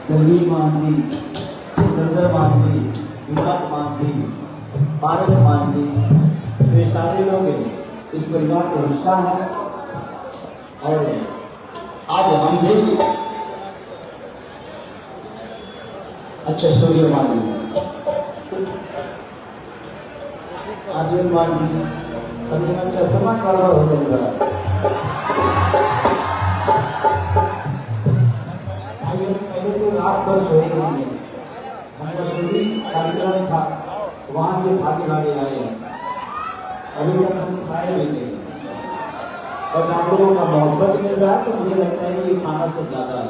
दलवीर मान जी, चंद्र मान जी, विराट मान जी, पारस मान जी, तो ये सारे लोग इस परिवार का हिस्सा है। और आज हम भी अच्छा सूर्य मान जी, आदिल मान जी, अभी अच्छा समा करवा हो जाएगा। पहले तो रात भर सोए नहीं है, हमारा सूर्य कार्यक्रम था, वहां से भागे भागे आए हैं, अभी तक हम खाए भी नहीं। और आप लोगों का मोहब्बत मिल रहा है तो मुझे लगता है कि ये खाना से ज्यादा है।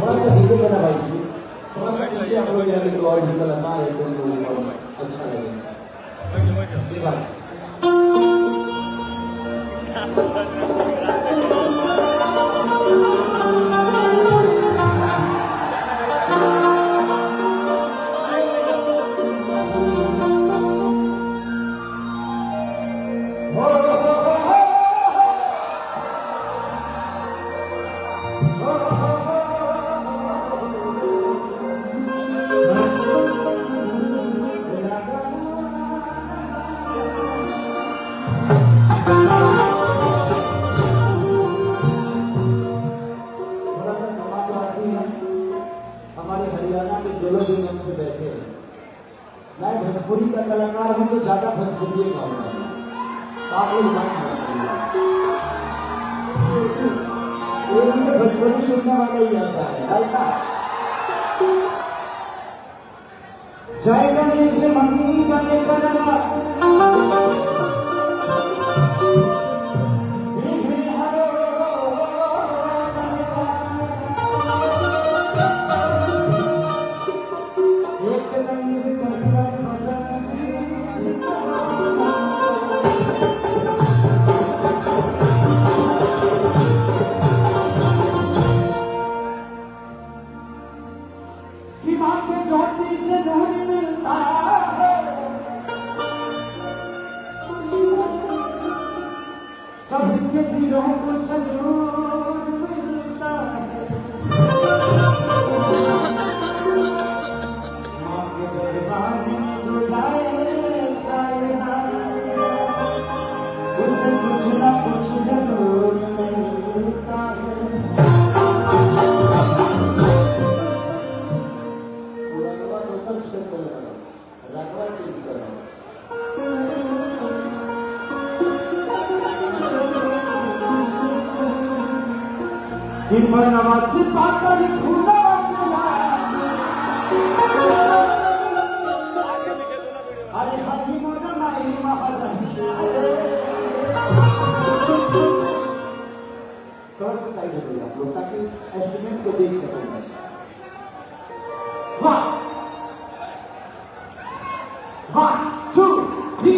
थोड़ा सा नीचे करना भाई जी, थोड़ा सा पीछे हम लोग जाके तो और निकल आता है तो अच्छा लगेगा। हमारे हरियाणा के जो लोग इन से बैठे हैं, मैं भोजपुरी का कलाकार हूँ तो ज्यादा भोजपुरी गाऊंगा, आप लोग मुझे भोजपुरी सुनने वाला ही आता है। जय गणेश मंगल करना सबके दिलों को सजूर मिलता है, माँ के दरबार में जो जाएगा उसे कुछ न कुछ जरूर मिलता है। नवासी पाकर खुदा अरे हरी मोटा माई थोड़ा सा साइड हो गया आप लोग ताकि एस्टिमेट को देख सकें। वन टू थ्री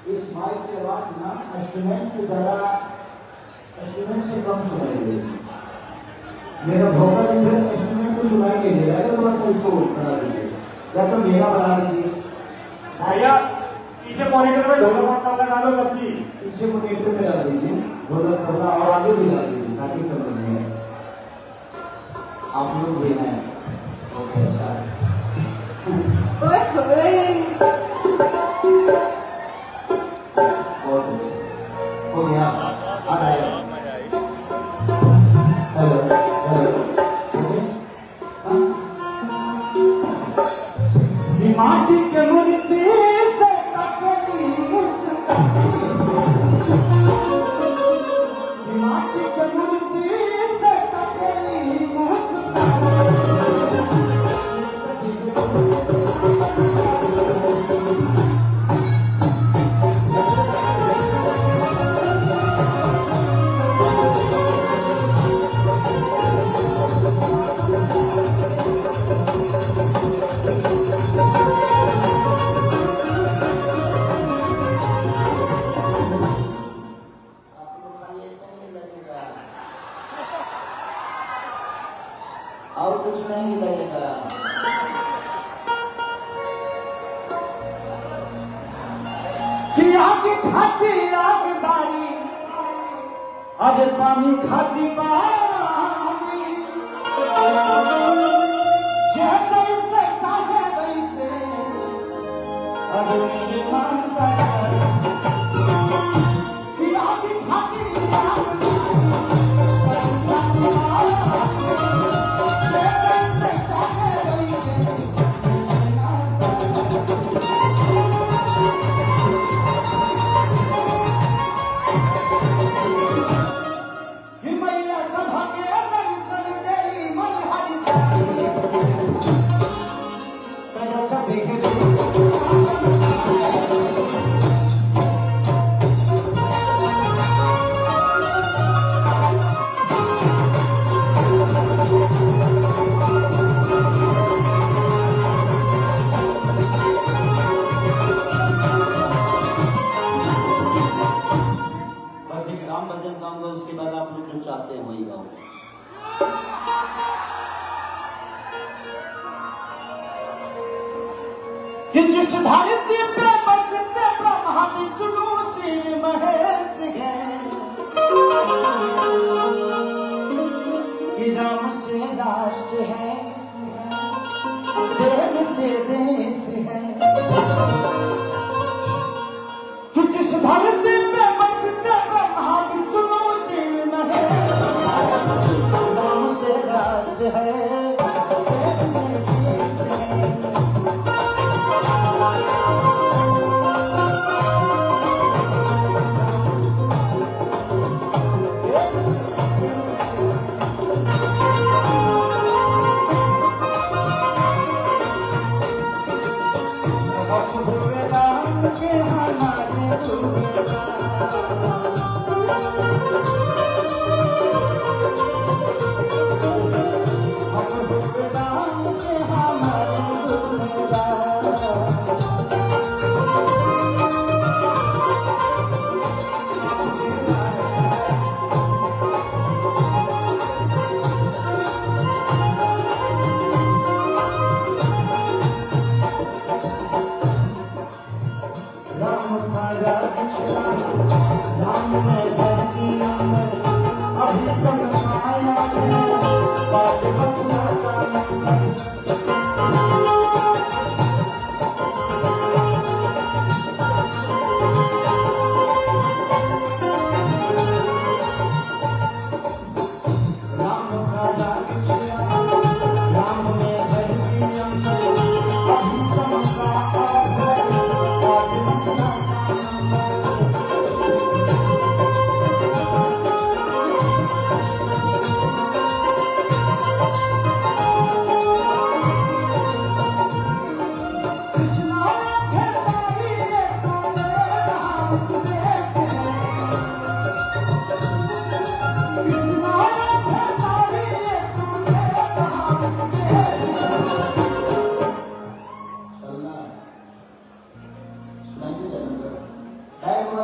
इस माइक की आवाज ना इंस्ट्रूमेंट से ज़्यादा, इंस्ट्रूमेंट से कम सुनाई देगी। मेरा भोकल इंस्ट्रूमेंट को सुनाई नहीं दे रहा है, तो थोड़ा सा इसको बना दीजिए, या तो मेरा बना दीजिए भैया। पीछे मॉनिटर में ढोलक मटका लगा लो सबकी, पीछे मॉनिटर में डाल दीजिए ढोलक थोड़ा, और आगे भी डाल दीजिए ताकि समझ में आए। आप लोग भी हैं, ओके अच्छा हो गया, आ रहा है। Hello hello, okay. माटी के मूर्ति से कटनी मुस्कान, माटी के मूर्ति से कटनी मुस्कान। और कुछ नहीं लगेगा। कि आग खाती आग बारी, अरे पानी खाती पानी, जैसे चाहे वैसे अरे मेरी मानता कि आग खाती आग उसके बाद आप लोग जो चाहते हैं वही गाओ। कि जिस धरती पे बसते ब्रह्मा विष्णु शिव महेश हैं, कि राम से राष्ट्र है, देव से देश है। कि जिस धरती पे बसते ब्रह्मा विष्णु शिव महेश, राम से राष्ट्र है, देव से देश है।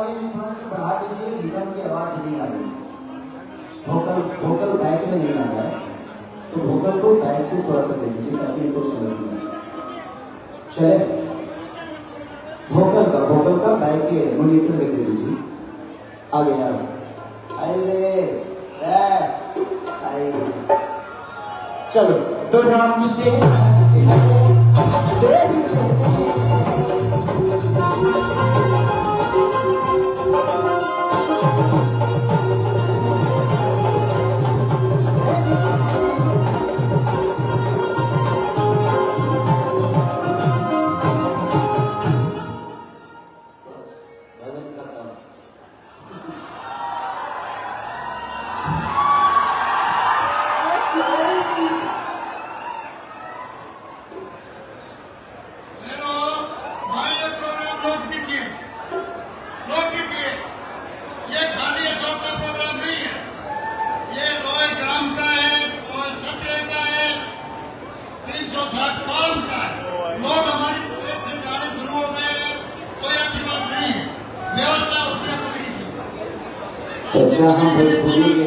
वाले भी थोड़ा सा बढ़ा दीजिए, रिदम की आवाज नहीं आ रही, वोकल वोकल बैक में नहीं आ रहा है, तो वोकल को बैक से थोड़ा सा दे दीजिए ताकि इनको समझ में आए। चले, वोकल का बैक के मॉनिटर में दे दीजिए। आ गया, चलो तो राम से ये खाली अशोक का प्रोग्राम नहीं है, ये रोय ग्राम का है, रोय सत्रे का है, 360 पाउंड का है। लोग हमारी स्टेज से जाने शुरू हो गए हैं, कोई अच्छी बात नहीं है, व्यवस्था होती है पकड़ी की। चर्चा हम भोजपुरी के